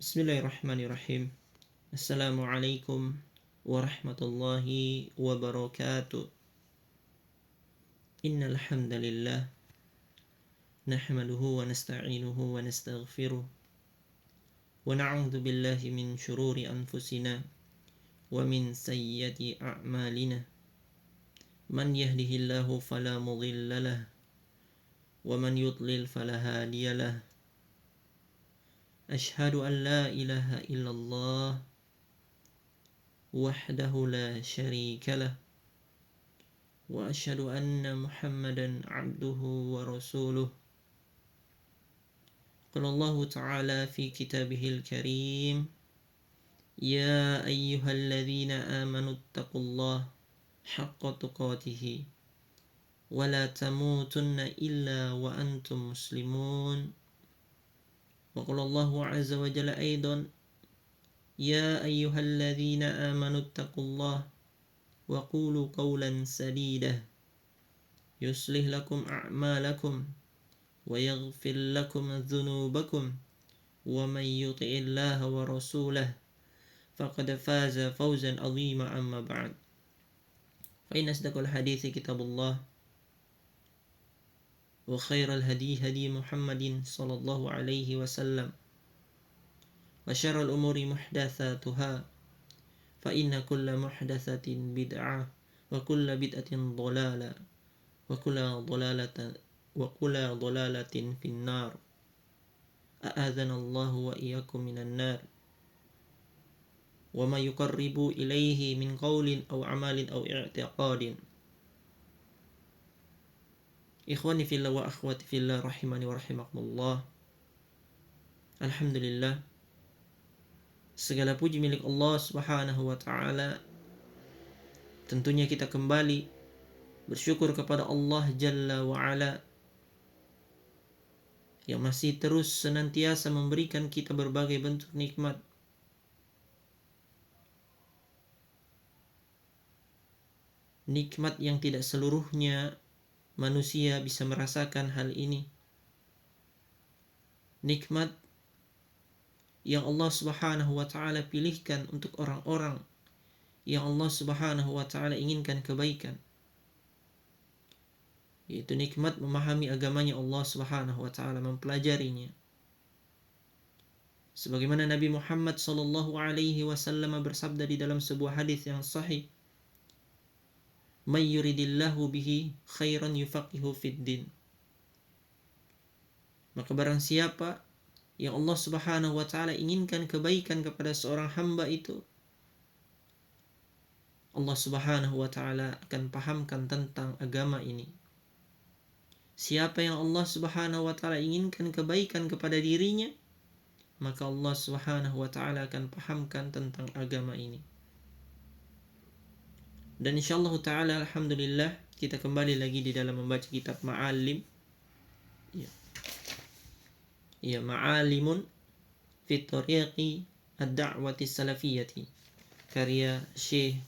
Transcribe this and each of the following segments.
Bismillahirrahmanirrahim. Assalamualaikum warahmatullahi wabarakatuh. Innal hamdalillah nahmaduhu wa nasta'inuhu wa nastaghfiruh wa na'udzu billahi min shururi anfusina wa min sayyiati a'malina. Man yahdihillahu fala mudilla lahu wa man yudlil fala hadiya lahu. Ashhadu an la ilaha illallah wahdahu la syarika lah wa asyhadu anna Muhammadan abduhu wa rasuluh. Qala Allah ta'ala fi kitabihil karim, ya ayyuhalladzina amanu taqullaha haqqa tuqatih wa la tamutunna illa wa antum muslimun. Wa qala Allah azza wa jalla aidan, ya ayyuhalladzina amanu taqullaha wa qulu qawlan sadida yuslih lakum a'malakum wa yaghfir lakum dhunubakum wa man yuti'illaha wa rasulahu faqad faza fawzan 'azima. Amma ba'd, fa inna asdaqal hadithi kitabullah wa khairal hadi hadi Muhammadin sallallahu alaihi wasallam wa syarrul umuri muhdatsatuha fa inna kulla muhdatsatin bid'ah wa kulla bid'atin dhalalah wa kulla dhalalatin finnar. A'adzana Allahu wa iyyakum minan nar. Wa ma yuqarribu ilaihi min qawlin aw amalin aw i'tiqadin. Ikhwani fillah wa akhwati fillah rahimani wa rahimakumullah. Alhamdulillah, segala puji milik Allah Subhanahu wa ta'ala. Tentunya kita kembali bersyukur kepada Allah Jalla wa Ala yang masih terus senantiasa memberikan kita berbagai bentuk nikmat. Nikmat yang tidak seluruhnya manusia bisa merasakan hal ini. Nikmat yang Allah Subhanahu wa ta'ala pilihkan untuk orang-orang yang Allah Subhanahu wa ta'ala inginkan kebaikan, yaitu nikmat memahami agamanya Allah Subhanahu wa ta'ala, mempelajarinya. Sebagaimana Nabi Muhammad sallallahu alaihi wasallam bersabda di dalam sebuah hadis yang sahih, may yuridillahu bihi khairan yufaqihu fid din. Maka barang siapa yang Allah Subhanahu wa ta'ala inginkan kebaikan kepada seorang hamba itu, Allah Subhanahu wa ta'ala akan pahamkan tentang agama ini. Siapa yang Allah Subhanahu wa ta'ala inginkan kebaikan kepada dirinya, maka Allah Subhanahu wa ta'ala akan pahamkan tentang agama ini. Dan insyaallah ta'ala, alhamdulillah, kita kembali lagi di dalam membaca kitab Ma'alim. Ma'alimun fi tariqi ad-da'wati salafiyati, karya Syekh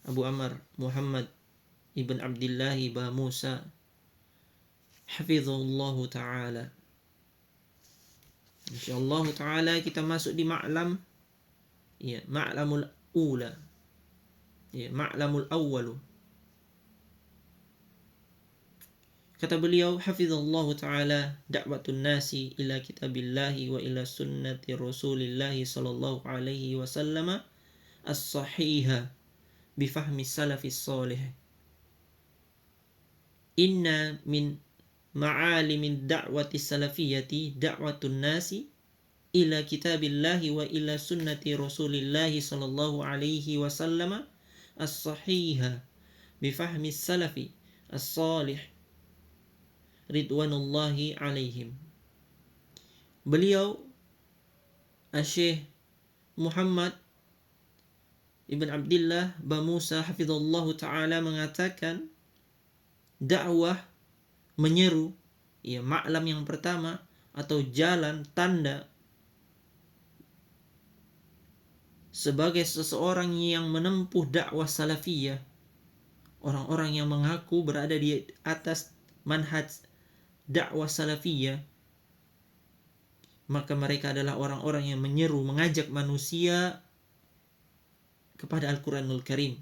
Abu Amr Muhammad ibn Abdullah ba Musa hafizahullahu ta'ala. Insyaallah ta'ala kita masuk di ma'lam, ma'lamul ula, ma'lamul awwalu. Kata beliau hafizallahu ta'ala, da'watun nasi ila kitabillahi wa ila sunnati rasulillahi sallallahu alaihi wasallam as-sahiha bifahmi salafis salih. Inna min ma'alimin da'wati salafiyati da'watun nasi ila kitabillahi wa ila sunnati rasulillahi sallallahu alaihi wasallam as-sahiha bifahmi salafi as-salih ridwanullahi alaihim. Beliau Syekh Muhammad ibn Abdullah ba Musa hafizallahu ta'ala mengatakan, dakwah, menyeru, ma'lam yang pertama atau jalan, tanda sebagai seseorang yang menempuh dakwah salafiyah, orang-orang yang mengaku berada di atas manhaj dakwah salafiyah, maka mereka adalah orang-orang yang menyeru, mengajak manusia kepada Al-Quranul Karim,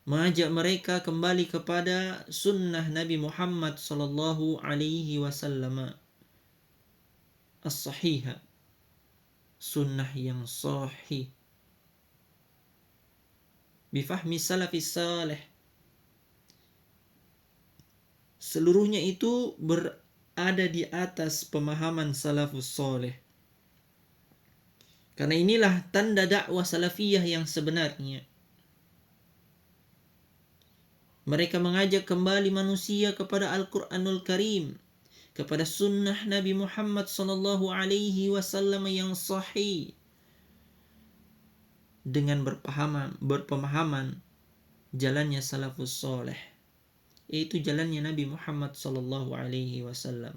mengajak mereka kembali kepada sunnah Nabi Muhammad sallallahu alaihi wasallam as-sahihah, sunnah yang sahih, bifahmi salafis salih. Seluruhnya itu berada di atas pemahaman salafus soleh. Karena inilah tanda dakwah salafiyah yang sebenarnya. Mereka mengajak kembali manusia kepada Al-Quranul Karim, kepada sunnah Nabi Muhammad sallallahu alaihi wasallam yang sahih, dengan berpemahaman jalannya salafus soleh, yaitu jalannya Nabi Muhammad sallallahu alaihi wasallam,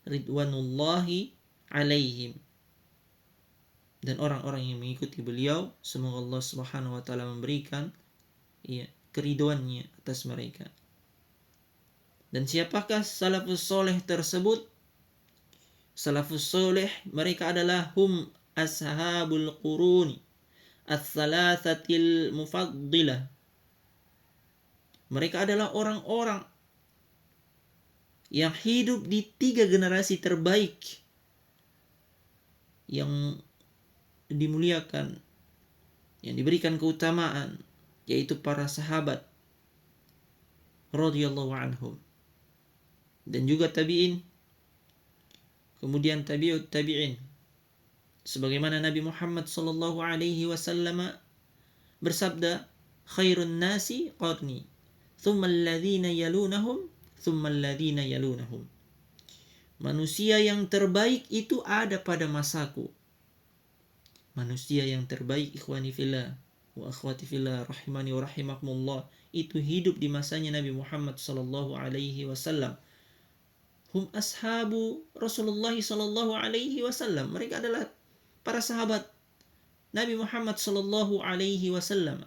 ridwanullahi alaihim, dan orang-orang yang mengikuti beliau, semoga Allah Subhanahu wa taala memberikan keridhoannya atas mereka. Dan siapakah salafus soleh tersebut? Salafus soleh mereka adalah hum ashabul quruni ats-tsalatsatil mufaddilah. Mereka adalah orang-orang yang hidup di 3 generasi terbaik yang dimuliakan, yang diberikan keutamaan, yaitu para sahabat radhiyallahu anhum, dan juga tabi'in, kemudian tabi'ut tabi'in. Sebagaimana Nabi Muhammad sallallahu alaihi wasallam bersabda, khairun nasi qarni, thumma alladhina yalunahum, thumma alladhina yalunahum. Manusia yang terbaik itu ada pada masaku. Manusia yang terbaik, ikhwani fillah wa akhwati fillah rahimani wa rahimakumullah, itu hidup di masanya Nabi Muhammad sallallahu alaihi wasallam. Hum ashabu Rasulullah sallallahu alaihi wasallam. Mereka adalah para sahabat Nabi Muhammad sallallahu alaihi wasallam.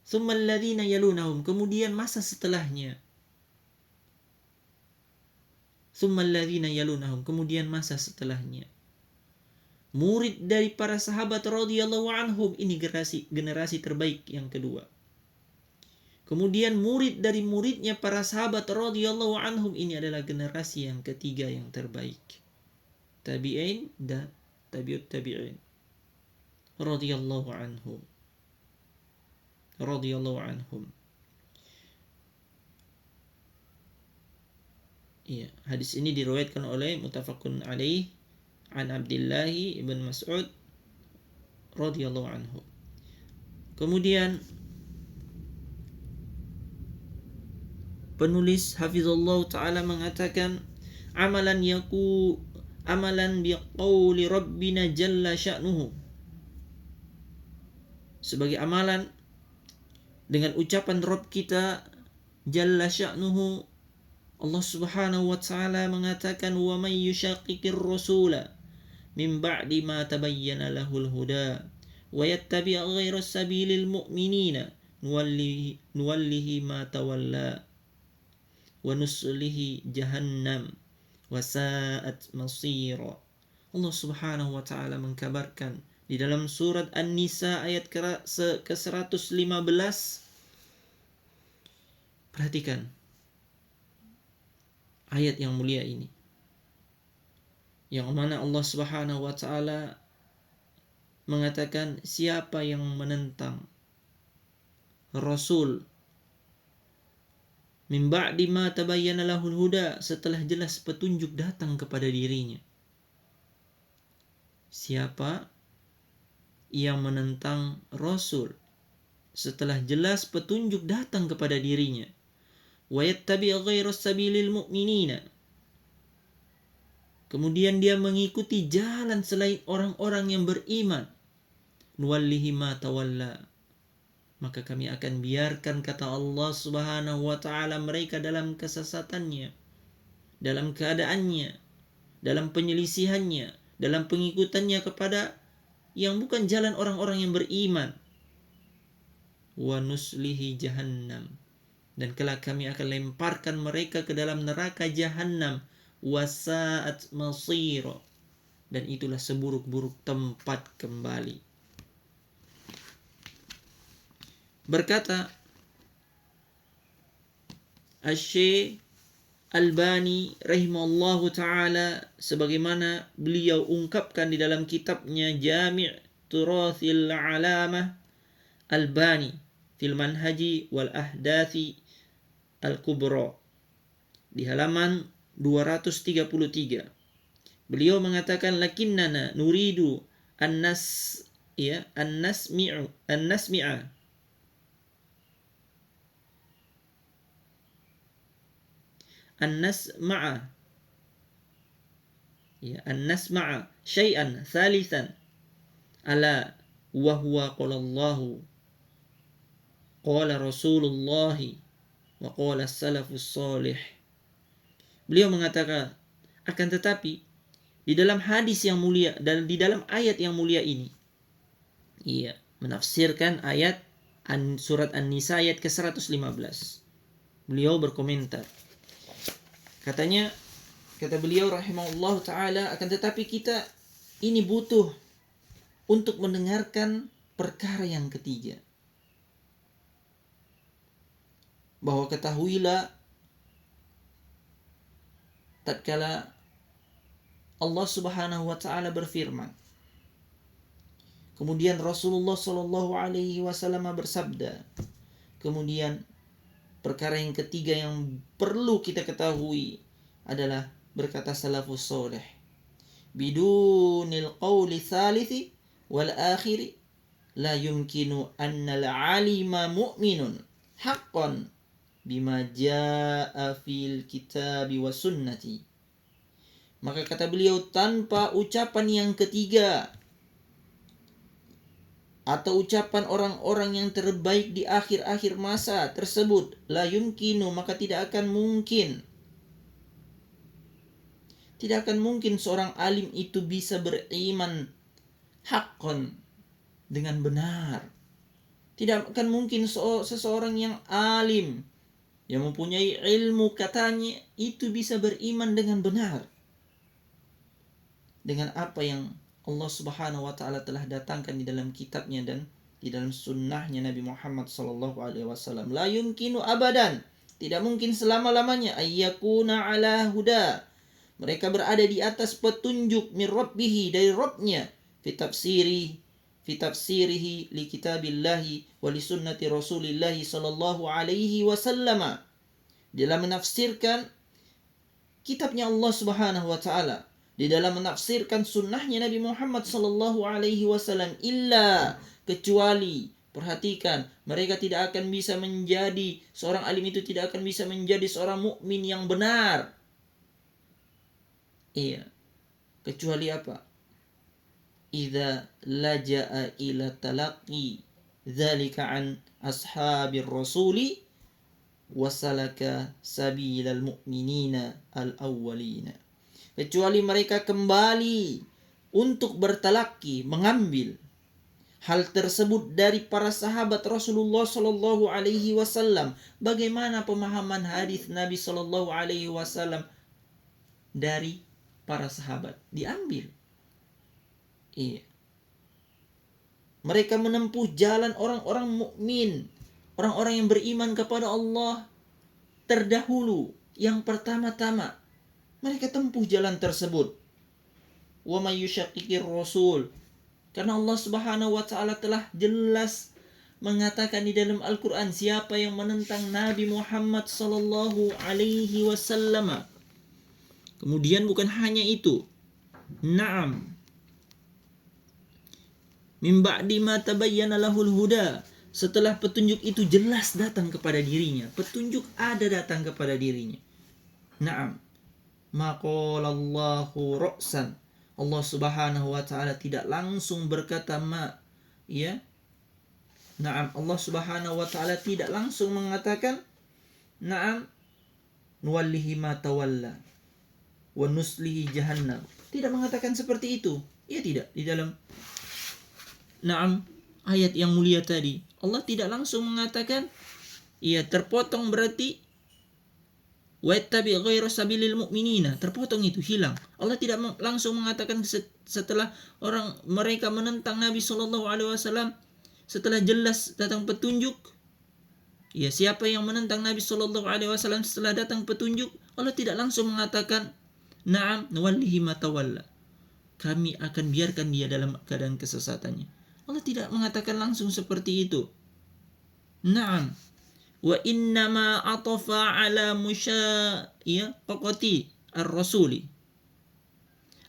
Tsumma alladhina yalunahum, kemudian masa setelahnya. Tsumma alladhina yalunahum, kemudian masa setelahnya. Murid dari para sahabat radhiyallahu anhum, ini generasi terbaik yang kedua. Kemudian murid dari muridnya para sahabat radhiyallahu anhum, ini adalah generasi yang ketiga yang terbaik. Tabi'in dan tabi'ut tabi'in radhiyallahu anhum. Radhiyallahu anhum. Iya, hadis ini diriwayatkan oleh muttafaqun alaih an Abdullah ibn Mas'ud radhiyallahu anhu. Kemudian penulis hafizallahu taala mengatakan, amalan biqauli rabbina jalla sya'nuhu, sebagai amalan dengan ucapan Rabb kita jalla sya'nuhu. Allah Subhanahu wa taala mengatakan, wa may yushaqiqir rasula min ba'di ma tabayyana lahul huda wa yattabi' ghayra sabilil mu'minina nuwallihi ma tawalla wa nuslihi jahannam wa sa'at masira. Allah Subhanahu wa taala mengkabarkan di dalam surat An-Nisa ayat ke-115. Perhatikan ayat yang mulia ini, yang mana Allah Subhanahu wa taala mengatakan, siapa yang menentang Rasul min ba'di ma tabayyana lahul huda, setelah jelas petunjuk datang kepada dirinya. Siapa yang menentang Rasul setelah jelas petunjuk datang kepada dirinya, wa yattabi' ghayra sabilil mu'minina, kemudian dia mengikuti jalan selain orang-orang yang beriman, nuwallihi ma tawalla, maka kami akan biarkan, kata Allah Subhanahu wa taala, mereka dalam kesesatannya, dalam keadaannya, dalam penyelisihannya, dalam pengikutannya kepada yang bukan jalan orang-orang yang beriman. Wa nuslihi jahannam, dan kelak kami akan lemparkan mereka ke dalam neraka Jahannam, wasa'at masira, dan itulah seburuk-buruk tempat kembali. Berkata Asy-Syaikh Albani rahimallahu taala, sebagaimana beliau ungkapkan di dalam kitabnya Jami' Turathil Alamah Albani fil Manhaji wal Ahdathi Al-Kubra di halaman 233. Beliau mengatakan lakinnana nuridu an-nasmi'a syai'an thalithan ala wa huwa qala Allahu qala Rasulullah wa qala salafus salih. Beliau mengatakan, akan tetapi di dalam hadis yang mulia dan di dalam ayat yang mulia ini, menafsirkan ayat surat An-Nisa ayat ke-115. Beliau berkomentar. Kata beliau rahimahullah ta'ala, akan tetapi kita ini butuh untuk mendengarkan perkara yang ketiga. Bahwa ketahuilah, tatkala Allah subhanahu wa ta'ala berfirman, kemudian Rasulullah sallallahu alaihi wasallam bersabda, kemudian perkara yang ketiga yang perlu kita ketahui adalah berkata salafus soleh, bidunil qawli thalithi wal akhiri la yumkinu annal alima mu'minun haqqan bima jaa fil kitabi wa sunnati. Maka kata beliau, tanpa ucapan yang ketiga atau ucapan orang-orang yang terbaik di akhir-akhir masa tersebut, la yumkinu, maka tidak akan mungkin seorang alim itu bisa beriman haqqan, dengan benar. Tidak akan mungkin seseorang yang alim, yang mempunyai ilmu katanya, itu bisa beriman dengan benar dengan apa yang Allah subhanahu wa ta'ala telah datangkan di dalam kitabnya dan di dalam sunnahnya Nabi Muhammad sallallahu alaihi wasallam. La yumkinu abadan, tidak mungkin selama-lamanya, ayyakuna ala huda, mereka berada di atas petunjuk min rabbihi, dari Rabbnya, fi tafsirihi li kitabillahi wa li sunnati rasulillahi sallallahu alaihi wasallam, dalam menafsirkan kitabnya Allah subhanahu wa ta'ala, di dalam menafsirkan sunnahnya Nabi Muhammad sallallahu alaihi wasallam, illa, kecuali, perhatikan, mereka tidak akan bisa menjadi, seorang alim itu tidak akan bisa menjadi seorang mukmin yang benar. Kecuali apa? Idza laja'a ila talaqi dzalika an ashabir rasuli wasalaka sabilal mu'minina al-awwalina. Kecuali mereka kembali untuk bertalaki, mengambil hal tersebut dari para sahabat Rasulullah sallallahu alaihi wasallam. Bagaimana pemahaman hadis Nabi sallallahu alaihi wasallam dari para sahabat? Diambil. Mereka menempuh jalan orang-orang mukmin, orang-orang yang beriman kepada Allah terdahulu, yang pertama-tama mereka tempuh jalan tersebut. Wa may yushaqiqir rasul, karena Allah subhanahu wa ta'ala telah jelas mengatakan di dalam Al-Quran, siapa yang menentang Nabi Muhammad sallallahu alaihi wasallam. Kemudian bukan hanya itu, na'am, min ba'di ma tabayyana lahul huda, setelah petunjuk itu jelas datang kepada dirinya, petunjuk ada datang kepada dirinya. Na'am, maqalallahu ra'san, Allah subhanahu wa ta'ala tidak langsung berkata na'am, Allah subhanahu wa ta'ala tidak langsung mengatakan na'am, nuwallihi ma tawalla wa nuslihi jahannam. Tidak mengatakan seperti itu. Tidak. Di dalam na'am ayat yang mulia tadi, Allah tidak langsung mengatakan Iya, terpotong berarti wattabi ghairu sabilil mu'minina, terpotong itu, hilang. Allah tidak langsung mengatakan setelah mereka menentang Nabi sallallahu alaihi wasallam, setelah jelas datang petunjuk. Ya, siapa yang menentang Nabi sallallahu alaihi wasallam setelah datang petunjuk, Allah tidak langsung mengatakan na'am nuwallihi ma tawalla, kami akan biarkan dia dalam keadaan kesesatannya. Allah tidak mengatakan langsung seperti itu. Na'am, wa innama atafa ala musyaqati ar-rasuli.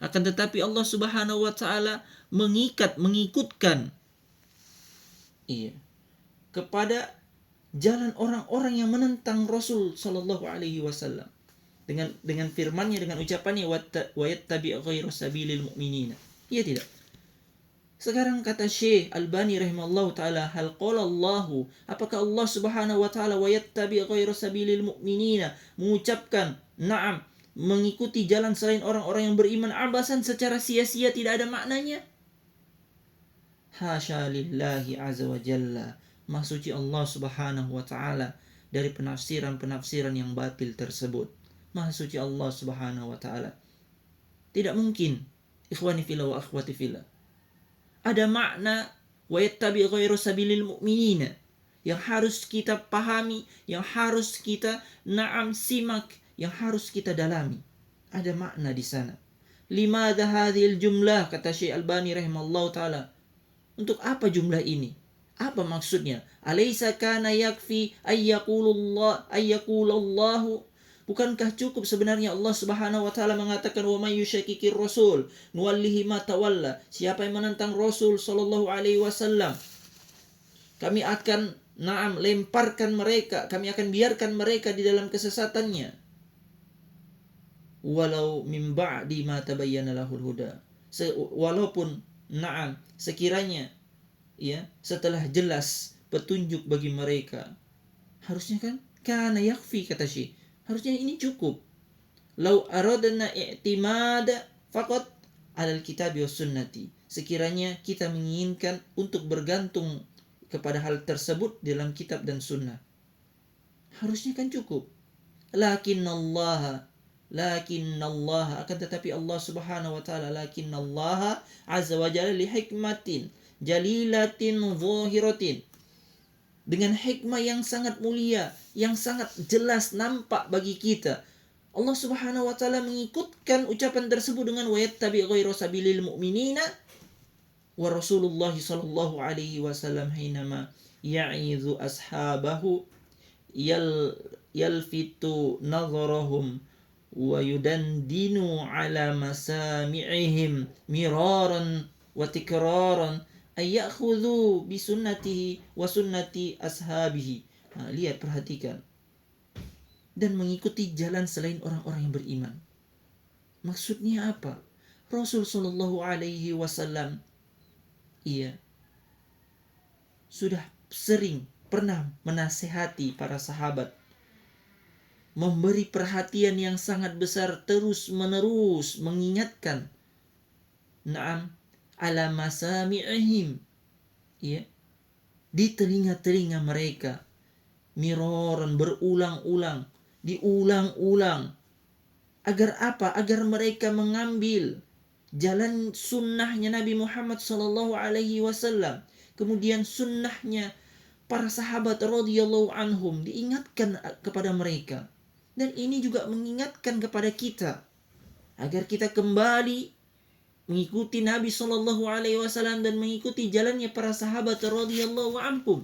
Akan tetapi Allah Subhanahu wa taala mengikutkan kepada jalan orang-orang yang menentang Rasul sallallahu alaihi wasallam dengan firman-Nya, dengan ucapannya wa yattabi' ghairu sabilil mu'minina. Iya tidak? Sekarang kata Syekh Albani rahimallahu taala, hal qala Allahu, apakah Allah Subhanahu wa taala wa yattabi' ghairu sabilil mu'minina mengucapkan na'am, mengikuti jalan selain orang-orang yang beriman abasan, secara sia-sia, tidak ada maknanya? Hasya lillahi azza wa jalla, maha suci Allah Subhanahu wa taala dari penafsiran-penafsiran yang batil tersebut. Maha suci Allah Subhanahu wa taala. Tidak mungkin, ikhwani fillah wa akhwati fillah, ada makna wa yattabi' ghairu sabilil mu'minina yang harus kita pahami, yang harus kita na'am simak, yang harus kita dalami. Ada makna di sana. Limadha hadhil jumlah, kata Syekh Albani rahimallahu taala. Untuk apa jumlah ini? Apa maksudnya? Alaysa kana yakfi ayyaqulullahu, bukankah cukup sebenarnya Allah Subhanahu wa taala mengatakan wa may yushakkikir rasul nuwallihi ma tawalla, siapa yang menentang Rasul sallallahu alaihi wasallam, kami akan lemparkan mereka, kami akan biarkan mereka di dalam kesesatannya. Walau min ba'di ma tabayyana lahul huda, walaupun sekiranya setelah jelas petunjuk bagi mereka. Harusnya kan kana yakfi, kata Syekh, harusnya ini cukup. Lau aradna i'timada faqat alal kitabi was sunnati, sekiranya kita menginginkan untuk bergantung kepada hal tersebut dalam kitab dan sunnah, harusnya kan cukup. Lakinnallaha, akan tetapi Allah Subhanahu wa taala, lakinnallaha azza wa jalla li hikmatin jalilatin zahiratin, dengan hikmah yang sangat mulia, yang sangat jelas nampak bagi kita, Allah Subhanahu wa taala mengikutkan ucapan tersebut dengan wa yattabi' ghairu sabilil mu'minina wa Rasulullah sallallahu alaihi wasallam hinama ya'izu ashabahu yalfitu nazarahum wa yudandinu ala masami'ihim miraran wa tikraran ayyakhudhu bi sunnatihi wa sunnati ashabihi. Lihat, perhatikan. Dan mengikuti jalan selain orang-orang yang beriman. Maksudnya apa? Rasul sallallahu alaihi wasallam sudah sering pernah menasihati para sahabat, memberi perhatian yang sangat besar, terus menerus mengingatkan ala masami'ihim, di telinga-telinga mereka, miroran, berulang-ulang, diulang-ulang. Agar apa? Agar mereka mengambil jalan sunnahnya Nabi Muhammad sallallahu alaihi wasallam, kemudian sunnahnya para sahabat radhiyallahu anhum diingatkan kepada mereka. Dan ini juga mengingatkan kepada kita agar kita kembali mengikuti Nabi sallallahu alaihi wasallam dan mengikuti jalannya para sahabat radhiyallahu anhum.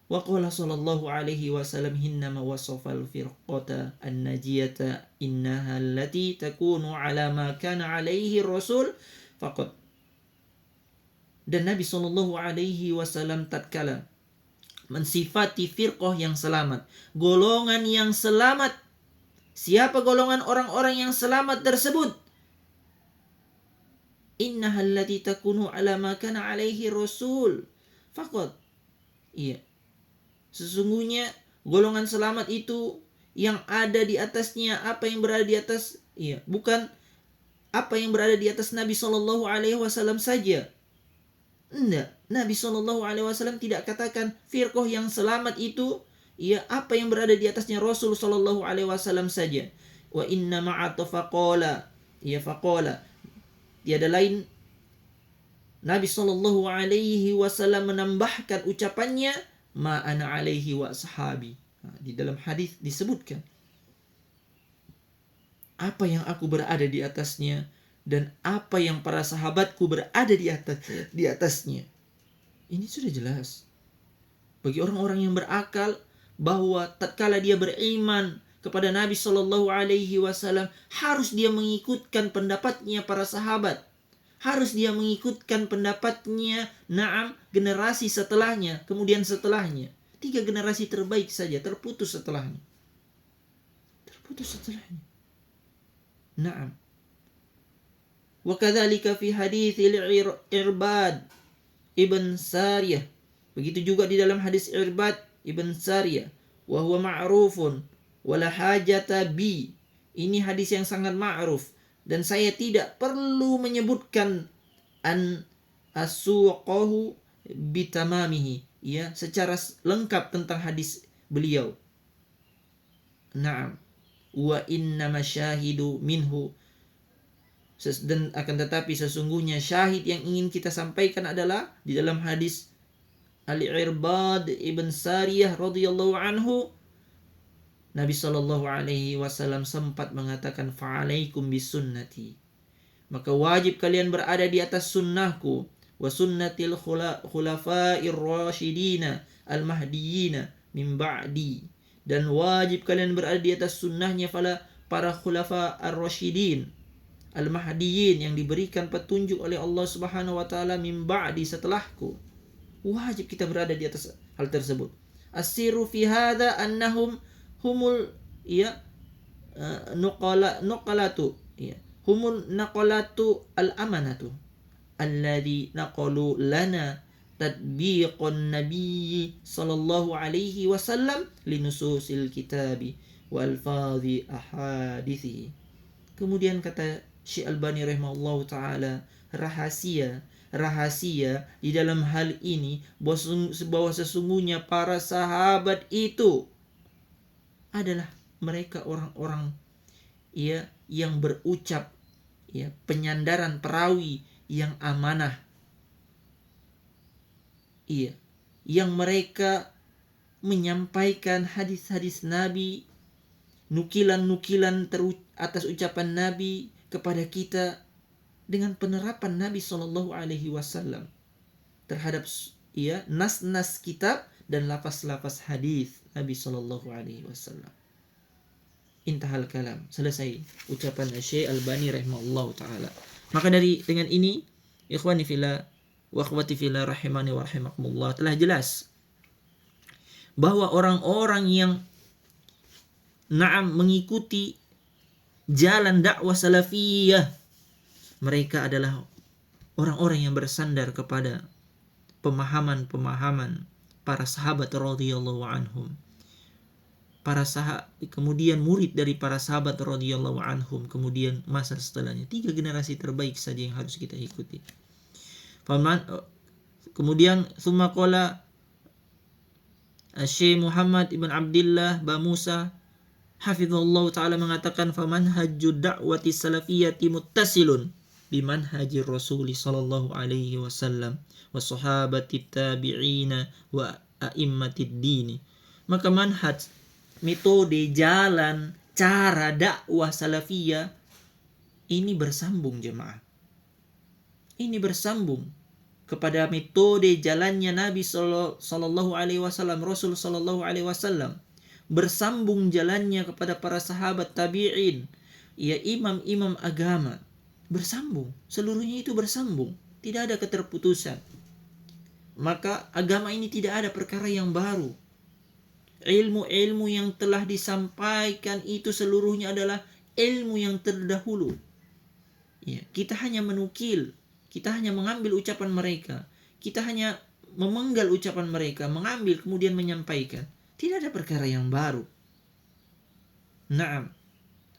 Wa qala sallallahu alaihi wasallam hinnama wasafal firqata an-najiyata innaha allati takunu ala ma kana alaihi rasul faqad. Dan Nabi sallallahu alaihi wasallam tatkala mensifati firqah yang selamat, golongan yang selamat. Siapa golongan orang-orang yang selamat tersebut? Innaha allati takunu ala ma kana alaihi rasul faqad. Sesungguhnya golongan selamat itu yang ada di atasnya apa yang berada di atas, bukan apa yang berada di atas Nabi sallallahu alaihi wasallam saja. Enggak. Nabi SAW tidak katakan firqah yang selamat itu apa yang berada di atasnya Rasul SAW saja. Wa inna ma'ata faqala. Faqala. Tiada lain Nabi SAW menambahkan ucapannya ma ana alaihi wa ashabi. Di dalam hadis disebutkan apa yang aku berada di atasnya dan apa yang para sahabatku berada di atasnya. Ini sudah jelas bagi orang-orang yang berakal bahwa tatkala dia beriman kepada Nabi SAW harus dia mengikutkan pendapatnya para sahabat, harus dia mengikutkan pendapatnya generasi setelahnya, kemudian setelahnya. 3 generasi terbaik saja terputus setelahnya. Naam. Wa kadzalika fi hadits Irbad ibn Sariyah. Begitu juga di dalam hadis Irbad ibn Sariyah, wa huwa ma'rufun wala hajata bi. Ini hadis yang sangat ma'ruf dan saya tidak perlu menyebutkan an asuqahu bitamamihi, secara lengkap tentang hadis beliau. Naam. Wa inna masyahidu minhu, dan akan tetapi sesungguhnya syahid yang ingin kita sampaikan adalah di dalam hadis Al-Irbad ibn Sariyah radhiyallahu anhu, Nabi SAW sempat mengatakan fa'alaikum bisunnati, maka wajib kalian berada di atas sunnahku, wa sunnatil khulafa'ir rasyidina al-mahdiyina min ba'di, dan wajib kalian berada di atas sunnahnya para khulafa ar-rasyidin al-mahdiyin yang diberikan petunjuk oleh Allah Subhanahu wa taala min ba'di, setelahku. Wajib kita berada di atas hal tersebut. Asiru fi hadza annahum humul nuqalatu humul naqalatu al-amanatu alladhi naqalu lana tatbiqun nabiyyi sallallahu alaihi wasallam linususil kitabi wal fadhi ahadithi. Kemudian kata Syekh Albani rahimahullahu taala, rahasia di dalam hal ini bahwa sesungguhnya para sahabat itu adalah mereka orang-orang yang berucap penyandaran perawi yang amanah, yang mereka menyampaikan hadis-hadis Nabi, nukilan-nukilan atas ucapan Nabi kepada kita dengan penerapan Nabi SAW terhadap nas-nas kitab dan lafaz-lafaz hadis Nabi SAW. Intahal kalam, selesai ucapan Syekh Albani rahimahullahu taala. Maka dengan ini ikhwani fillah wa akhwati fillah rahimani wa rahimakumullah, telah jelas bahwa orang-orang yang mengikuti jalan dakwah salafiyah, mereka adalah orang-orang yang bersandar kepada pemahaman-pemahaman para sahabat radhiyallahu anhum. Kemudian murid dari para sahabat radhiyallahu anhum, kemudian masa setelahnya. 3 generasi terbaik saja yang harus kita ikuti. Kemudian summa qala Syekh Muhammad ibn Abdullah Ba Musa hafizallahu taala mengatakan famanhajud da'wati salafiyyati muttasilun bimanhajir Rasul sallallahu alaihi wasallam wa sahabati tabi'ina wa a'immatid dini. Maka manhaj, metode, jalan, cara dakwah salafiyah ini bersambung jemaah. Ini bersambung kepada metode jalannya Nabi sallallahu alaihi wasallam, Rasul sallallahu alaihi wasallam. Bersambung jalannya kepada para sahabat tabi'in, imam-imam agama. Bersambung, seluruhnya itu bersambung, tidak ada keterputusan. Maka agama ini tidak ada perkara yang baru. Ilmu-ilmu yang telah disampaikan itu seluruhnya adalah ilmu yang terdahulu. Kita hanya menukil, kita hanya mengambil ucapan mereka, kita hanya memenggal ucapan mereka, mengambil kemudian menyampaikan. Tidak ada perkara yang baru. Naam.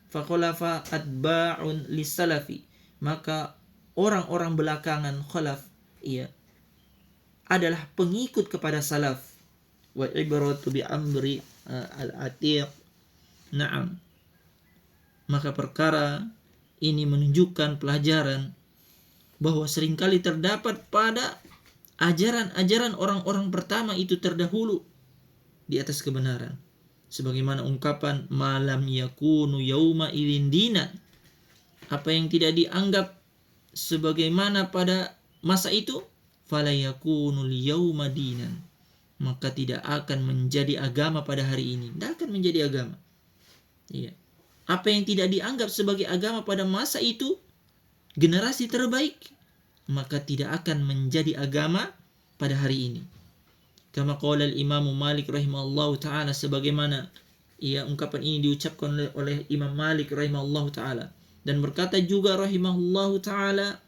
Fakhalafa atba'un lisalafi. Maka orang-orang belakangan khalaf, adalah pengikut kepada salaf. Wa ibratu bi amri al-atiq. Naam. Maka perkara ini menunjukkan pelajaran bahwa seringkali terdapat pada ajaran-ajaran orang-orang pertama itu terdahulu di atas kebenaran. Sebagaimana ungkapan malam yakunu yauma idin dinan. Apa yang tidak dianggap sebagaimana pada masa itu, fala yakunul yauma dinan. Maka tidak akan menjadi agama pada hari ini. Tidak akan menjadi agama. Iya. Apa yang tidak dianggap sebagai agama pada masa itu, generasi terbaik, maka tidak akan menjadi agama pada hari ini. Kama qala al-Imam Malik rahimahullahu taala, sebagaimana ungkapan ini diucapkan oleh Imam Malik rahimahullahu taala, dan berkata juga rahimahullahu taala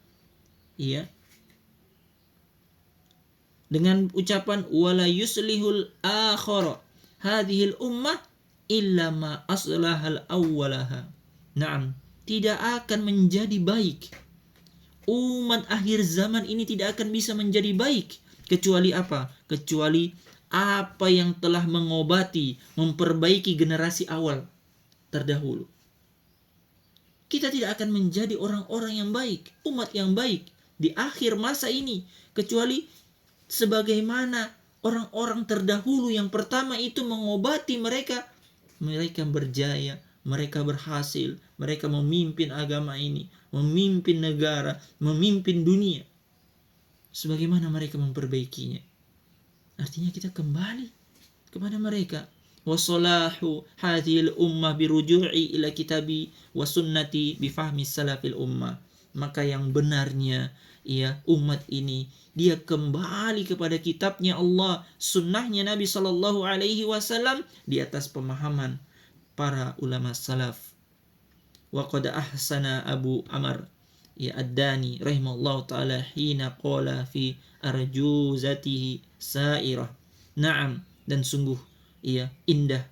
dengan ucapan wala yuslihul akhara hadhil ummah illa ma aslahal awwalaha. Naam, tidak akan menjadi baik. Umat akhir zaman ini tidak akan bisa menjadi baik kecuali apa? Kecuali apa yang telah mengobati, memperbaiki generasi awal terdahulu. Kita tidak akan menjadi orang-orang yang baik, umat yang baik di akhir masa ini kecuali sebagaimana orang-orang terdahulu yang pertama itu mengobati mereka berjaya, mereka berhasil, mereka memimpin agama ini, memimpin negara, memimpin dunia. Sebagaimana mereka memperbaikinya. Artinya kita kembali kepada mereka. Wasolahu hadhil ummah biruju'i ila kitabi wa sunnati bifahmi salafil ummah. Maka yang benarnya umat ini dia kembali kepada kitabnya Allah, sunnahnya Nabi sallallahu alaihi wasallam di atas pemahaman para ulama salaf. Wa qad ahsana Abu Amr ad-Dani rahimahullahu taala hina qala fi arjuzatihi sa'irah. Naam, dan sungguh indah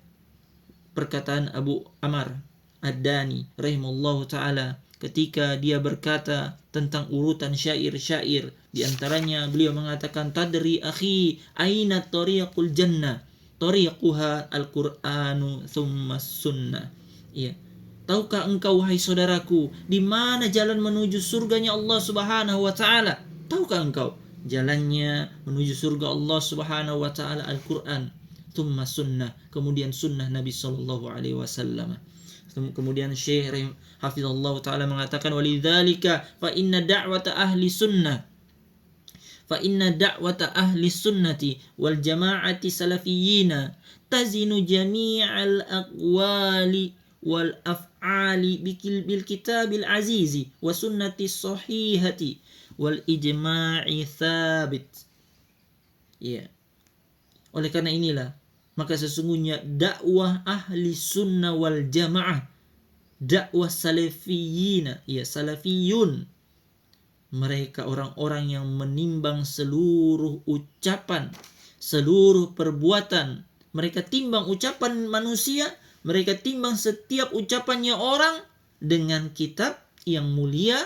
perkataan Abu Amr ad-Dani rahimahullahu taala ketika dia berkata tentang urutan syair-syair. Di antaranya beliau mengatakan, tadri akhi aina tariqul jannah, tariquha al-Qur'anu thumma sunnah. Tahukah engkau wahai saudaraku, di mana jalan menuju surganya Allah Subhanahu wa taala? Tahukah engkau jalannya menuju surga Allah Subhanahu wa taala Al-Qur'an, thumma sunnah, kemudian sunnah Nabi sallallahu alaihi wasallam. Kemudian Syekh hafizallahu taala mengatakan, walidzalika fa inna da'wata ahli sunnati wal jama'ati salafiyina tazinu jami'al aqwali wal af'ali bil kitabil azizi wa sunnati sahihati wal ijma'i thabit. Oleh karena inilah, maka sesungguhnya dakwah ahli sunnah wal jamaah, dakwah salafiyina, salafiyun, mereka orang-orang yang menimbang seluruh ucapan, seluruh perbuatan. Mereka timbang ucapan manusia, mereka timbang setiap ucapannya orang dengan kitab yang mulia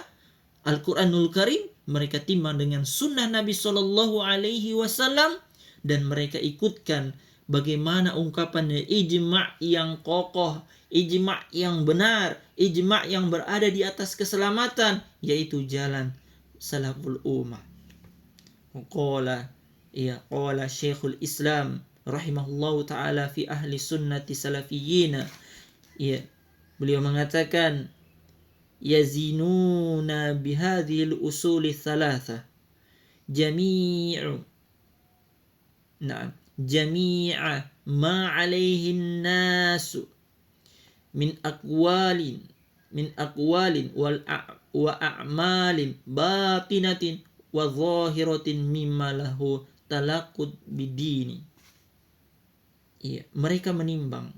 Al-Quranul Karim. Mereka timbang dengan sunnah Nabi Sallallahu Alaihi Wasallam, dan mereka ikutkan bagaimana ungkapannya ijma' yang kokoh, ijma' yang benar, ijma' yang berada di atas keselamatan, yaitu jalan salaful ummah. Qala Syekhul Islam rahimahullahu taala fi ahli sunnati salafiyina. Beliau mengatakan, yazinuna bihadhil usuli thalatha jami'a ma alaihin nasu min aqwalin wa a'malin batinatin wa zahiratin mimma lahu talaqud bidini. Mereka menimbang,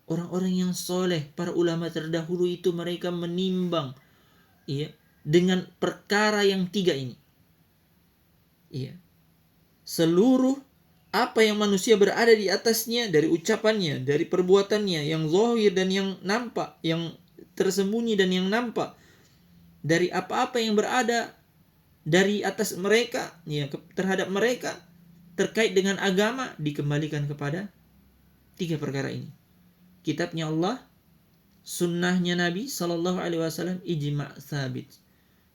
orang-orang yang soleh, para ulama terdahulu itu mereka menimbang dengan perkara yang tiga ini. Seluruh apa yang manusia berada di atasnya, dari ucapannya, dari perbuatannya, yang zahir dan yang nampak, yang tersembunyi dan yang nampak, dari apa-apa yang berada dari atas mereka, ya, terhadap mereka terkait dengan agama dikembalikan kepada 3 perkara ini. Kitabnya Allah, sunnahnya Nabi Sallallahu Alaihi Wasallam, ijma' sabit,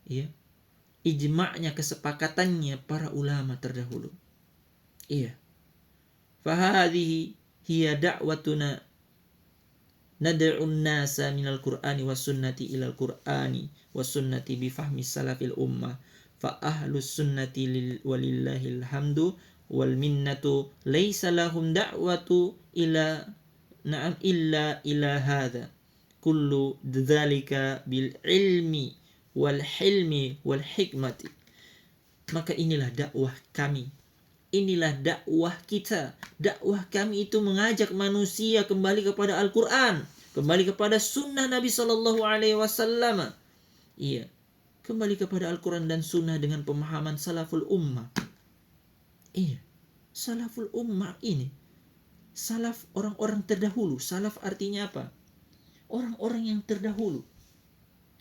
ya, ijma'nya, kesepakatannya para ulama terdahulu. Iya. Fahadhihi hiya da'watuna nad'un nasa minal qur'ani was sunnati ilal qur'ani was sunnati bifahmi salafil ummah fa ahlus sunnati walillahil hamdu wal minnatu laisa lahum da'watu ila na'am illa ila hadha kullu dzalika bil ilmi wal hilmi wal hikmati. Maka inilah dakwah kami, inilah dakwah kita. Dakwah kami itu mengajak manusia kembali kepada Al-Quran, kembali kepada sunnah Nabi Sallallahu Alaihi Wasallam. Iya, kembali kepada Al-Quran dan sunnah dengan pemahaman salaful ummah. Iya, salaful ummah ini, salaf orang-orang terdahulu. Salaf artinya apa? Orang-orang yang terdahulu,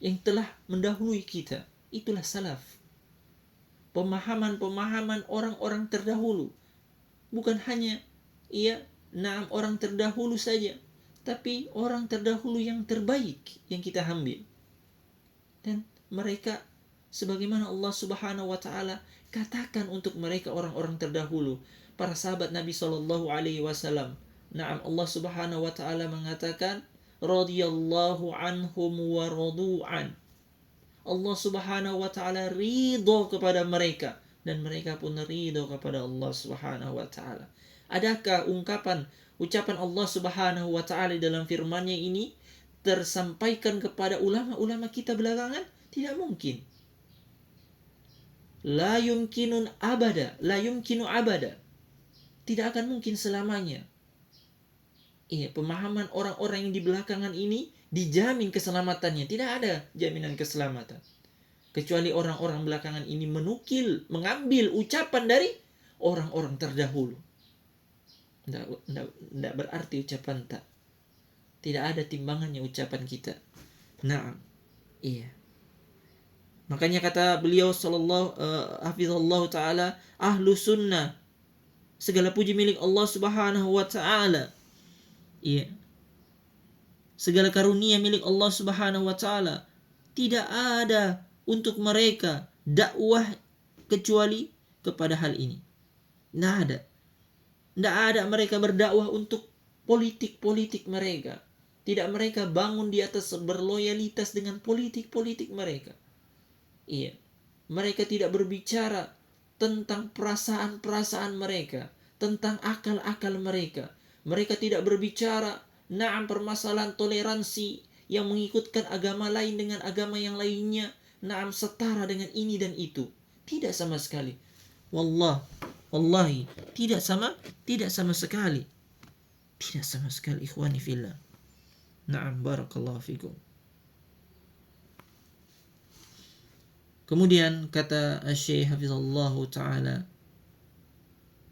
yang telah mendahului kita, itulah salaf. Pemahaman-pemahaman orang-orang terdahulu, bukan hanya orang terdahulu saja, tapi orang terdahulu yang terbaik yang kita ambil. Dan mereka, sebagaimana Allah Subhanahu wa Ta'ala katakan untuk mereka orang-orang terdahulu, para sahabat Nabi Sallallahu Alaihi Wasallam. Allah Subhanahu wa Ta'ala mengatakan, radhiyallahu anhum wa radu'an. Allah Subhanahu wa Ta'ala ridho kepada mereka dan mereka pun ridho kepada Allah Subhanahu wa Ta'ala. Adakah ucapan Allah Subhanahu wa Ta'ala dalam firman-Nya ini tersampaikan kepada ulama-ulama kita belakangan? Tidak mungkin. La yumkinu abada. Tidak akan mungkin selamanya. Iya, pemahaman orang-orang yang di belakangan ini dijamin keselamatannya. Tidak ada jaminan keselamatan kecuali orang-orang belakangan ini mengambil ucapan dari orang-orang terdahulu. Tidak berarti ucapan tidak ada timbangannya ucapan kita. Iya. Makanya kata beliau hafizallahu ta'ala, ahlu sunnah, segala puji milik Allah Subhanahu wa Ta'ala. Iya. Segala karunia milik Allah Subhanahu wa Ta'ala. Tidak ada untuk mereka dakwah kecuali kepada hal ini. Tidak ada mereka berdakwah untuk politik-politik mereka. Tidak mereka bangun di atas berloyalitas dengan politik-politik mereka. Iya. Mereka tidak berbicara tentang perasaan-perasaan mereka, tentang akal-akal mereka. Mereka tidak berbicara permasalahan toleransi yang mengikutkan agama lain dengan agama yang lainnya, setara dengan ini dan itu. Tidak sama sekali. Wallahi, tidak sama sekali. Tidak sama sekali, ikhwani fillah. Barakallahu fikum. Kemudian kata Syekh hafizallahu ta'ala,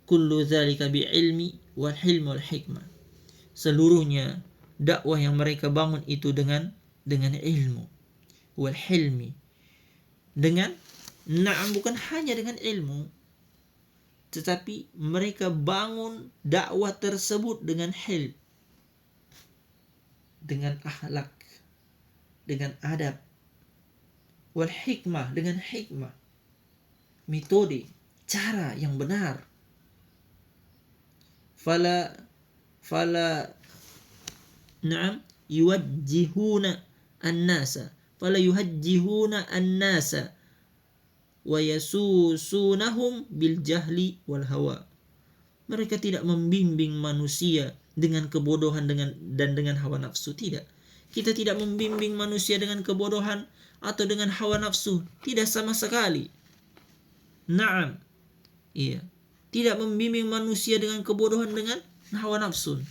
kullu dzalika bi'ilmi wal hilmi wal hikmah. Seluruhnya dakwah yang mereka bangun itu dengan ilmu, wal hilmi, dengan bukan hanya dengan ilmu, tetapi mereka bangun dakwah tersebut dengan hilm, dengan akhlak, dengan adab, wal hikmah, dengan hikmah, metode, cara yang benar. Fala yuwajjihuna an-nasa wa yasusunahum bil jahli wal hawa. Mereka tidak membimbing manusia dengan kebodohan dan dengan hawa nafsu. Tidak. Kita tidak membimbing manusia dengan kebodohan atau dengan hawa nafsu. Tidak sama sekali. Iya. Tidak membimbing manusia dengan kebodohan dengan hawa nafsu.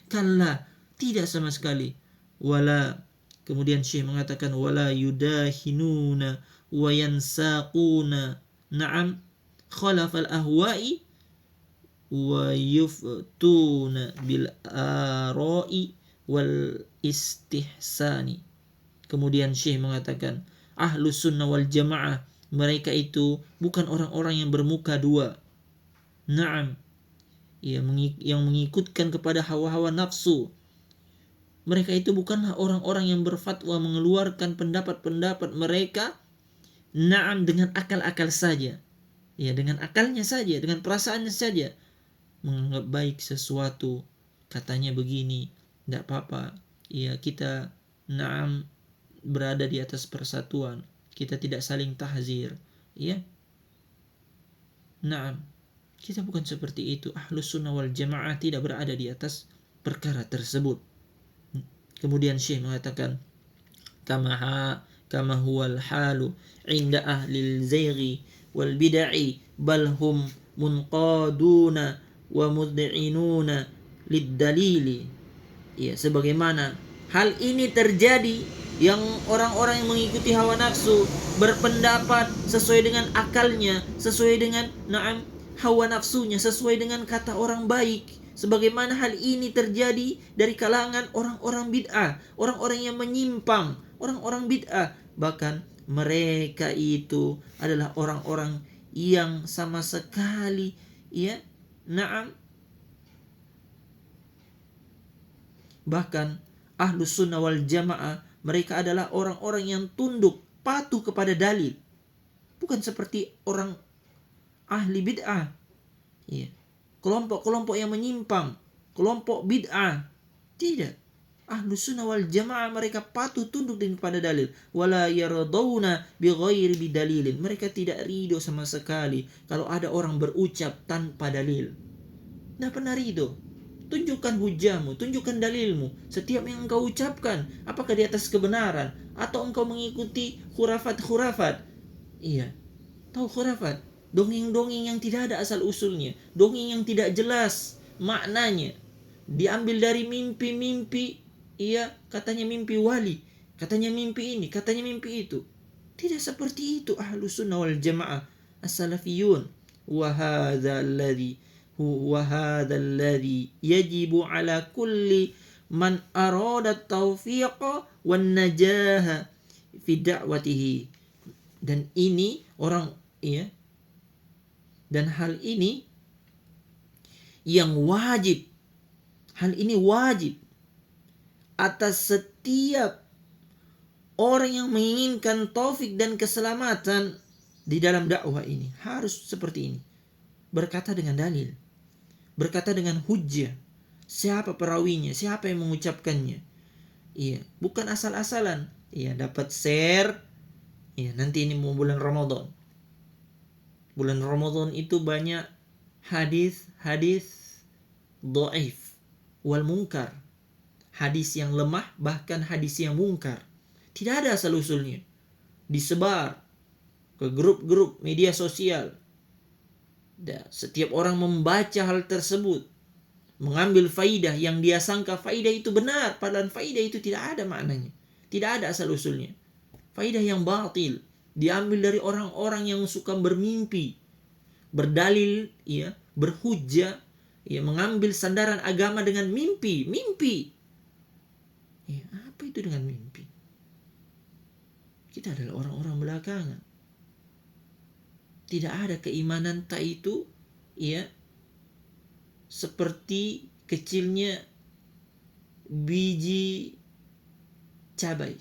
Kalla, tidak sama sekali. Wala, kemudian Syekh mengatakan, wala yudahinuna wa yansaquna khalafal ahwa'i wa yuftuna bil ara'i wal istihsani. Kemudian Syekh mengatakan, Ahlus sunnah wal jamaah, mereka itu bukan orang-orang yang bermuka dua. Naam, yang mengikutkan kepada hawa-hawa nafsu. Mereka itu bukanlah orang-orang yang berfatwa mengeluarkan pendapat-pendapat mereka, naam, dengan akal-akal saja. Ya, dengan akalnya saja, dengan perasaannya saja. Menganggap baik sesuatu, katanya begini, tidak apa-apa. Ya, kita naam berada di atas persatuan. Kita tidak saling tahzir. Ya. Naam. Kita bukan seperti itu. Ahlus sunnah wal jamaah tidak berada di atas perkara tersebut. Kemudian Syekh mengatakan, kama huwal halu inda ahlil zayghi wal bid'i bal hum munqaduna wa mud'inuna lid dalili. Ya, sebagaimana hal ini terjadi yang orang-orang yang mengikuti hawa nafsu berpendapat sesuai dengan akalnya, sesuai dengan naam hawa nafsunya, sesuai dengan kata orang baik. Sebagaimana hal ini terjadi dari kalangan orang-orang bid'ah, orang-orang yang menyimpang, orang-orang bid'ah. Bahkan mereka itu adalah orang-orang yang sama sekali naam, bahkan Ahlus sunnah wal jamaah, mereka adalah orang-orang yang tunduk, patuh kepada dalil. Bukan seperti orang ahli bid'ah. Ya. Kelompok-kelompok yang menyimpang, kelompok bid'ah. Tidak. Ahlus sunnah wal jamaah mereka patuh tunduk kepada dalil. Wala yaradawna bighairi bidalilin. Mereka tidak ridho sama sekali kalau ada orang berucap tanpa dalil. Tidak pernah ridho. Tunjukkan hujahmu, tunjukkan dalilmu. Setiap yang engkau ucapkan, apakah di atas kebenaran atau engkau mengikuti khurafat-khurafat? Iya, tahu khurafat? Dongeng-dongeng yang tidak ada asal usulnya, dongeng yang tidak jelas maknanya. Diambil dari mimpi-mimpi, katanya mimpi wali, katanya mimpi ini, katanya mimpi itu. Tidak seperti itu Ahlus sunnah wal jamaah as-salafiyun. Wa hadha alladhi yajibu ala kulli man arada taufiqa wan najaha fi da'watihi. Dan ini dan hal ini yang wajib, hal ini wajib atas setiap orang yang menginginkan taufik dan keselamatan di dalam dakwah ini. Harus seperti ini, berkata dengan dalil, berkata dengan hujjah, siapa perawinya, siapa yang mengucapkannya. Bukan asal-asalan. Dapat share. Nanti ini mau bulan Ramadan. Bulan Ramadan itu banyak hadis dhaif wal munkar. Hadis yang lemah, bahkan hadis yang mungkar. Tidak ada asal usulnya. Disebar ke grup-grup media sosial. Setiap orang membaca hal tersebut, mengambil faidah yang dia sangka faidah itu benar, padahal faidah itu tidak ada maknanya, tidak ada asal usulnya. Faidah yang batil diambil dari orang-orang yang suka bermimpi, berdalil, berhujjah, mengambil sandaran agama dengan mimpi. Apa itu dengan mimpi? Kita adalah orang-orang belakangan. Tidak ada keimanan tak itu seperti kecilnya biji cabai.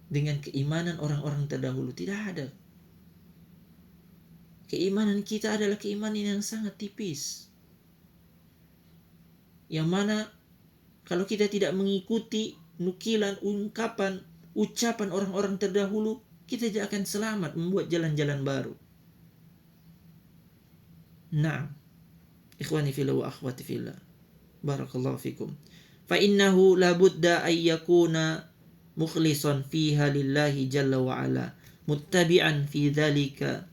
Dengan keimanan orang-orang terdahulu tidak ada. Keimanan kita adalah keimanan yang sangat tipis. Yang mana kalau kita tidak mengikuti nukilan, ucapan orang-orang terdahulu, kita tidak akan selamat membuat jalan-jalan baru. Nah, ikhwani fillah wa akhwati fillah, barakallahu fikum. Fa innahu la budda ay yakuna mukhlishan fiha lillahi jalla wa ala, muttabi'an fi dhalika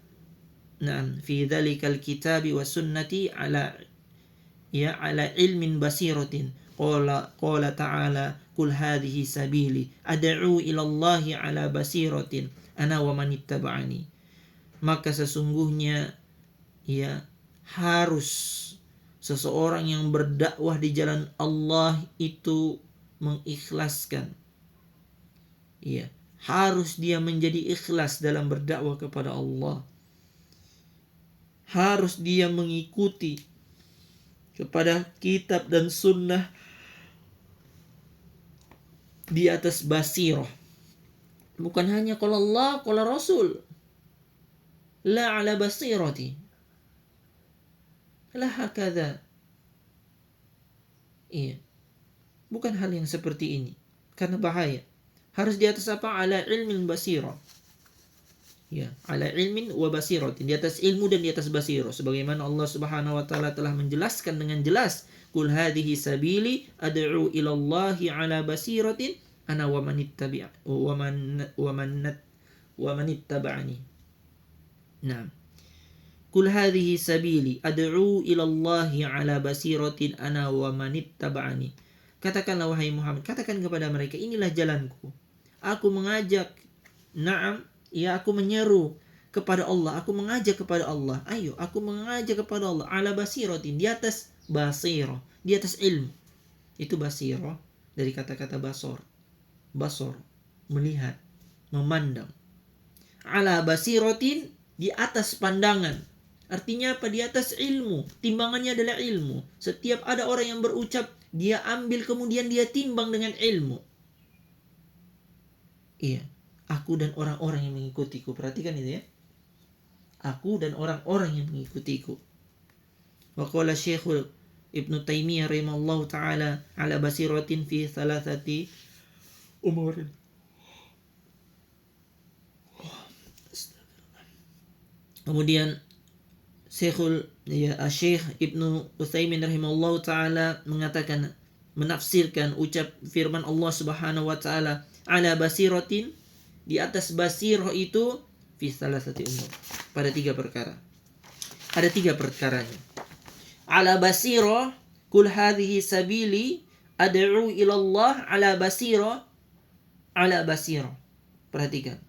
al-kitabi wa sunnati ala ilmin basiratin. Qala ta'ala qul hadhihi sabili ad'u ila Allahi ala basiratin ana wa man ittaba'ani. Maka sesungguhnya harus seseorang yang berdakwah di jalan Allah itu mengikhlaskan Harus dia menjadi ikhlas dalam berdakwah kepada Allah. Harus dia mengikuti kepada kitab dan sunnah di atas basirah. Bukan hanya qala Allah, qala Rasul. La ala basirati. La hakadha. Iya. Bukan hal yang seperti ini. Karena bahaya. Harus di atas apa? Ala ilmin basirah. Ya, ala ilmin wa basiratin. Di atas ilmu dan di atas basirah. Sebagaimana Allah Subhanahu wa taala telah menjelaskan dengan jelas, "Qul hadhihi sabili ad'u ila Allahi ala basiratin ana wa man ittaba'ani." Nah. Qul hadhihi sabili ad'u ila Allahi ala basiratin ana wa man ittaba'ani. Katakanlah wahai Muhammad, katakan kepada mereka, inilah jalanku. Aku mengajak, aku menyeru kepada Allah, aku mengajak kepada Allah. Ayo, aku mengajak kepada Allah ala basiratin, di atas basirah, di atas ilmu. Itu basirah dari kata-kata basor. Basor, melihat, memandang. Ala basiratin, di atas pandangan. Artinya apa? Di atas ilmu. Timbangannya adalah ilmu. Setiap ada orang yang berucap, dia ambil kemudian dia timbang dengan ilmu. Iya. Aku dan orang-orang yang mengikutiku. Perhatikan itu ya. Aku dan orang-orang yang mengikutiku. Wa qala Syekhul Ibnu Taimiyah rahimallahu ta'ala ala basiratin fi thalathati umurin. Kemudian Syekh Ibnu Utsaimin rahimahullahu taala mengatakan, menafsirkan ucap firman Allah Subhanahu wa taala ala basiratin, di atas basirah itu fi salasati umur, pada 3 perkara. Ada 3 perkaranya. Ala basirah, kul hadhihi sabili ad'u ila Allah ala basirah, ala basirah. Perhatikan.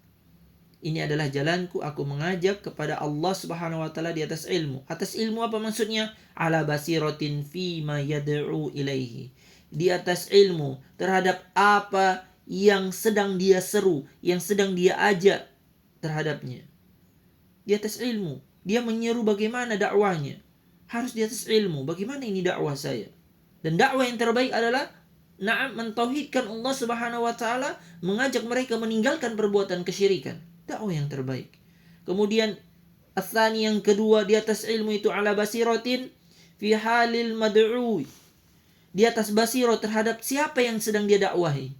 Ini adalah jalanku, aku mengajak kepada Allah Subhanahu wa taala di atas ilmu. Atas ilmu apa maksudnya? Ala basiratin fi ma yad'u ilaihi. Di atas ilmu terhadap apa yang sedang dia seru, yang sedang dia ajak terhadapnya. Di atas ilmu, dia menyeru bagaimana dakwahnya. Harus di atas ilmu, bagaimana ini dakwah saya. Dan dakwah yang terbaik adalah mentauhidkan Allah Subhanahu wa taala, mengajak mereka meninggalkan perbuatan kesyirikan. Dakwah yang terbaik. Kemudian asani, yang kedua, di atas ilmu itu ala basiratin fi halil mad'u. Di atas basirah terhadap siapa yang sedang dia dakwahi.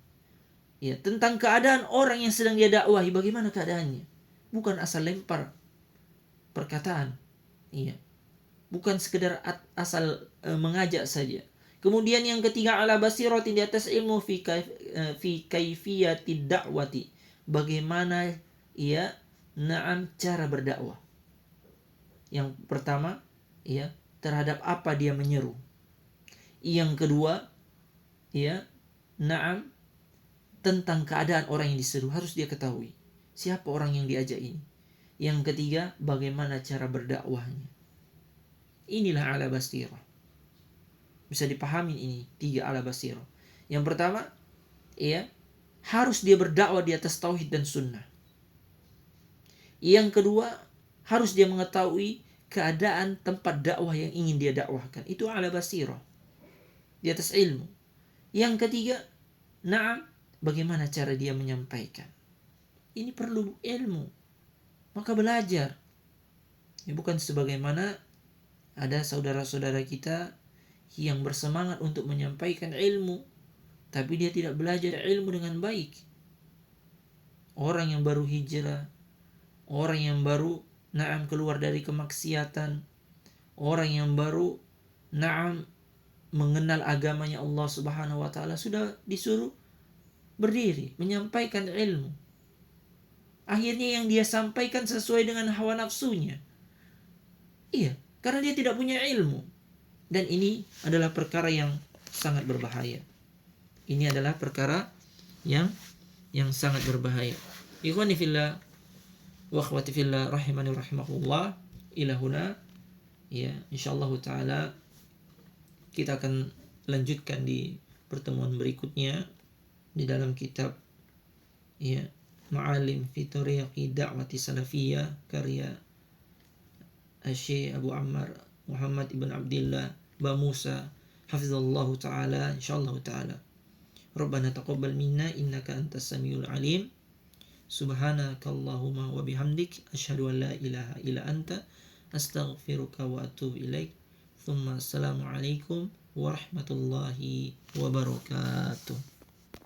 Ya, tentang keadaan orang yang sedang dia dakwahi, bagaimana keadaannya. Bukan asal lempar perkataan. Iya. Bukan sekedar asal mengajak saja. Kemudian yang ketiga ala basiratin, di atas ilmu fi kaifiyatid da'wati. Bagaimana cara berdakwah. Yang pertama, terhadap apa dia menyeru. Yang kedua, tentang keadaan orang yang diseru, harus dia ketahui siapa orang yang diajak ini. Yang ketiga, bagaimana cara berdakwahnya. Inilah ala basirah. Bisa dipahami ini 3 ala basirah. Yang pertama, harus dia berdakwah di atas tauhid dan sunnah. Yang kedua, harus dia mengetahui keadaan tempat dakwah yang ingin dia dakwahkan. Itu ala basirah, di atas ilmu. Yang ketiga, bagaimana cara dia menyampaikan. Ini perlu ilmu. Maka belajar. Bukan sebagaimana ada saudara-saudara kita yang bersemangat untuk menyampaikan ilmu, tapi dia tidak belajar ilmu dengan baik. Orang yang baru hijrah, orang yang baru keluar dari kemaksiatan, orang yang baru mengenal agamanya Allah Subhanahu wa taala, sudah disuruh berdiri menyampaikan ilmu. Akhirnya yang dia sampaikan sesuai dengan hawa nafsunya. Iya, karena dia tidak punya ilmu. Dan ini adalah perkara yang sangat berbahaya. Ini adalah perkara yang sangat berbahaya. Ikhwani fillah wa akhwati fillah rahimani wa rahimakumullah, ila huna. Insyaallah taala kita akan lanjutkan di pertemuan berikutnya di dalam kitab Ma'alim fi Tariqi Da'wati Salafiyah karya Syekh Abu Ammar Muhammad ibn Abdillah Ba Musa hafizallahu ta'ala insyaallah ta'ala. Rabbana taqabbal minna innaka antas samiul alim. Subhanakallahumma wa bihamdik asyhadu an la ilaha illa anta astaghfiruka wa atubu ilaik. Tsumma assalamu alaikum warahmatullahi wabarakatuh.